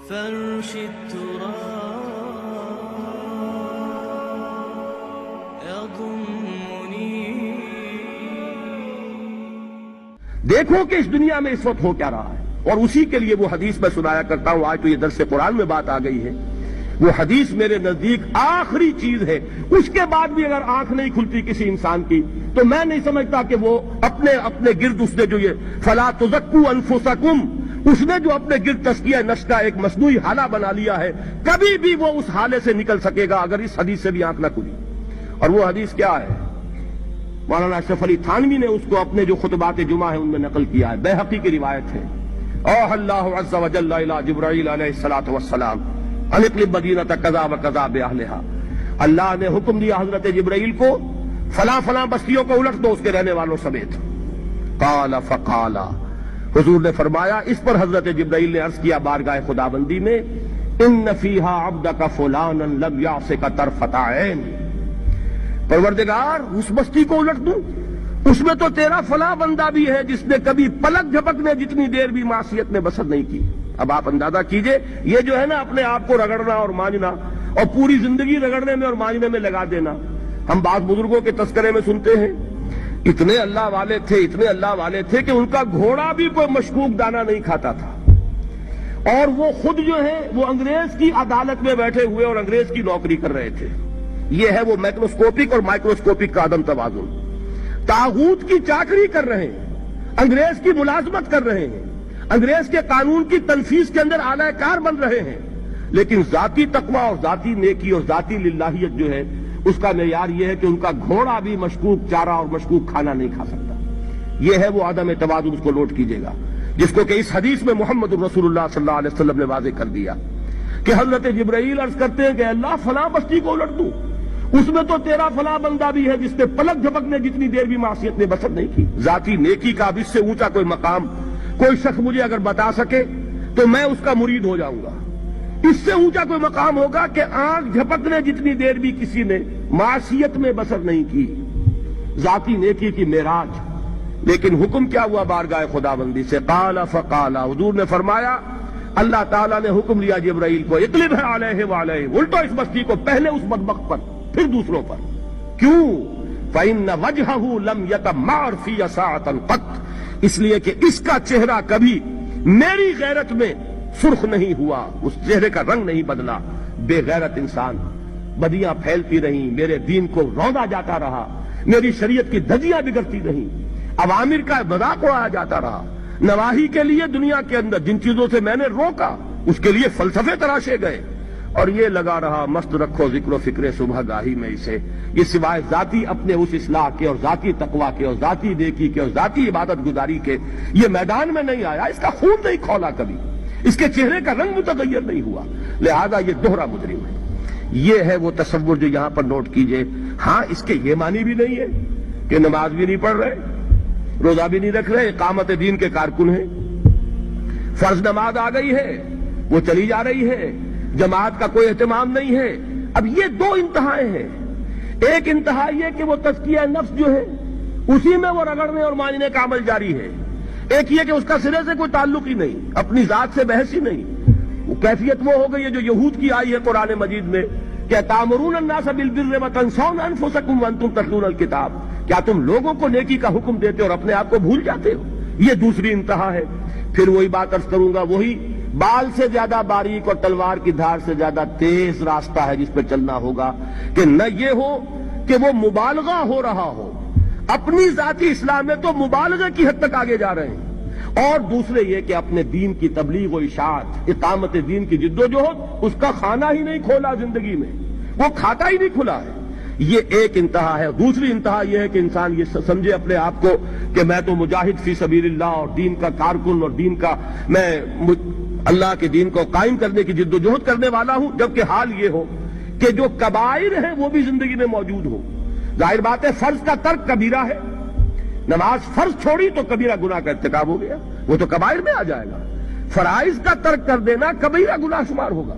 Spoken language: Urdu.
فرش التراب يضمني. دیکھو کہ اس دنیا میں اس وقت ہو کیا رہا ہے، اور اسی کے لیے وہ حدیث میں سنایا کرتا ہوں. آج تو یہ درس قرآن میں بات آ گئی ہے. وہ حدیث میرے نزدیک آخری چیز ہے. اس کے بعد بھی اگر آنکھ نہیں کھلتی کسی انسان کی تو میں نہیں سمجھتا کہ وہ اپنے گرد اس نے جو یہ فلا تزکوا انفسکم، اس نے جو اپنے گرد تزکیہ نفس کا ایک مصنوعی حالہ بنا لیا ہے، کبھی بھی وہ اس حالے سے نکل سکے گا اگر اس حدیث سے بھی آنکھ نہ کھلی. اور وہ حدیث کیا ہے؟ مولانا اشرف علی تھانوی نے اس کو اپنے جو خطبات جمعہ ہیں ان میں نقل کیا ہے. بیہقی کی روایت ہے. اوحى اللہ عز وجل الى جبرائیل علیہ الصلوۃ والسلام ان اقلب مدینۃ کذا وکذا باہلھا. اللہ نے حکم دیا حضرت جبرائیل کو فلاں فلاں بستیوں کو الٹ دو اس کے رہنے والوں سمیت. قال فقال، حضور نے فرمایا، اس پر حضرت جبرائیل نے عرض کیا بارگاہ خداوندی میں، ان فیہا عبدک فلانا لم یعصک طرفۃ عین. پروردگار اس بستی کو الٹ دوں، اس میں تو تیرا فلاں بندہ بھی ہے جس نے کبھی پلک جھپکنے جتنی دیر بھی معصیت میں بسر نہیں کی. اب آپ اندازہ کیجئے، یہ جو ہے نا اپنے آپ کو رگڑنا اور مانجنا اور پوری زندگی رگڑنے میں اور مانجنے میں لگا دینا. ہم بعض بزرگوں کے تذکرے میں سنتے ہیں اتنے اللہ والے تھے کہ ان کا گھوڑا بھی کوئی مشکوک دانہ نہیں کھاتا تھا، اور وہ خود جو ہے وہ انگریز کی عدالت میں بیٹھے ہوئے اور انگریز کی نوکری کر رہے تھے. یہ ہے وہ میکروسکوپک اور مائکروسکوپک کا عدم توازن. طاغوت کی چاکری کر رہے ہیں، انگریز کی ملازمت کر رہے ہیں، انگریز کے قانون کی تنفیذ کے اندر اعلی کار بن رہے ہیں، لیکن ذاتی تقویٰ اور ذاتی نیکی اور ذاتی للہیت جو ہے اس کا معیار یہ ہے کہ ان کا گھوڑا بھی مشکوک چارہ اور مشکوک کھانا نہیں کھا سکتا. یہ ہے وہ عدم توازن. اس کو نوٹ کیجئے گا، جس کو کہ اس حدیث میں محمد رسول اللہ صلی اللہ علیہ وسلم نے واضح کر دیا کہ حضرت جبرائیل عرض کرتے ہیں کہ اللہ فلاں بستی کو الٹ دوں، اس میں تو تیرا فلاں بندہ بھی ہے جس نے پلک جھپکنے جتنی دیر بھی معصیت میں بسر نہیں کی. ذاتی نیکی کا اب اس سے اونچا کوئی مقام کوئی شخص مجھے اگر بتا سکے تو میں اس کا مرید ہو جاؤں گا. اس سے اونچا کوئی مقام ہوگا کہ آنکھ جھپکنے جتنی دیر بھی کسی نے معصیت میں بسر نہیں کی. ذاتی نیکی کی معراج. لیکن حکم کیا ہوا بارگاہ خداوندی سے؟ قال فقال، حضور نے فرمایا، اللہ تعالیٰ نے حکم لیا جبرائیل کو، اقلب علیہ وعلیہ، الٹو اس بستی کو، پہلے اس بدبخت پر پھر دوسروں پر. کیوں؟ فإن وجہہ لم یتمعر فی ساعۃ قط، اس لیے کہ اس کا چہرہ کبھی میری غیرت میں سرخ نہیں ہوا، اس چہرے کا رنگ نہیں بدلا. بے غیرت انسان، بدیاں پھیلتی رہیں، میرے دین کو روندا جاتا رہا، میری شریعت کی دھجیاں بگڑتی رہیں، عوامر کا مذاق اڑایا جاتا رہا. نواہی کے لیے دنیا کے اندر جن چیزوں سے میں نے روکا اس کے لیے فلسفے تراشے گئے، اور یہ لگا رہا مست رکھو ذکر و فکر صبح گاہی میں اسے. یہ سوائے ذاتی اپنے اس اصلاح کے اور ذاتی تقویٰ کے اور ذاتی نیکی کے اور ذاتی عبادت گزاری کے یہ میدان میں نہیں آیا. اس کا خون نہیں کھولا کبھی، اس کے چہرے کا رنگ متغیر نہیں ہوا، لہذا یہ دوہرا مجرم ہے. یہ ہے وہ تصور جو یہاں پر نوٹ کیجئے. ہاں، اس کے یہ معنی بھی نہیں ہے کہ نماز بھی نہیں پڑھ رہے، روزہ بھی نہیں رکھ رہے، اقامت دین کے کارکن ہیں، فرض نماز آ گئی ہے وہ چلی جا رہی ہے، جماعت کا کوئی اہتمام نہیں ہے. اب یہ دو انتہائیں ہیں. ایک انتہا یہ کہ وہ تزکیہ نفس جو ہے اسی میں وہ رگڑنے اور مانجنے کا عمل جاری ہے. ایک یہ کہ اس کا سرے سے کوئی تعلق ہی نہیں، اپنی ذات سے بحث ہی نہیں. وہ کیفیت وہ ہو گئی ہے جو یہود کی آئی ہے قرآن مجید میں کہ تامرون الناس بالبر وتنسون انفسکم وانتم تتلون الکتاب، کیا تم لوگوں کو نیکی کا حکم دیتے اور اپنے آپ کو بھول جاتے ہو؟ یہ دوسری انتہا ہے. پھر وہی بات عرض کروں گا، وہی بال سے زیادہ باریک اور تلوار کی دھار سے زیادہ تیز راستہ ہے جس پہ چلنا ہوگا کہ نہ یہ ہو کہ وہ مبالغہ ہو رہا ہو، اپنی ذاتی اسلام میں تو مبالغہ کی حد تک آگے جا رہے ہیں، اور دوسرے یہ کہ اپنے دین کی تبلیغ و اشاعت، اقامت دین کی جدوجہد، اس کا کھانا ہی نہیں کھولا زندگی میں، وہ کھاتا ہی نہیں کھلا ہے. یہ ایک انتہا ہے. دوسری انتہا یہ ہے کہ انسان یہ سمجھے اپنے آپ کو کہ میں تو مجاہد فی سبیل اللہ اور دین کا کارکن اور دین کا میں اللہ کے دین کو قائم کرنے کی جدوجہد کرنے والا ہوں، جبکہ حال یہ ہو کہ جو کبائر ہیں وہ بھی زندگی میں موجود ہو. ظاہر بات ہے فرض کا ترک کبیرہ ہے، نماز فرض چھوڑی تو کبیرہ گناہ کا ارتکاب ہو گیا، وہ تو کبائر میں آ جائے گا. فرائض کا ترک کر دینا کبیرہ گناہ شمار ہوگا.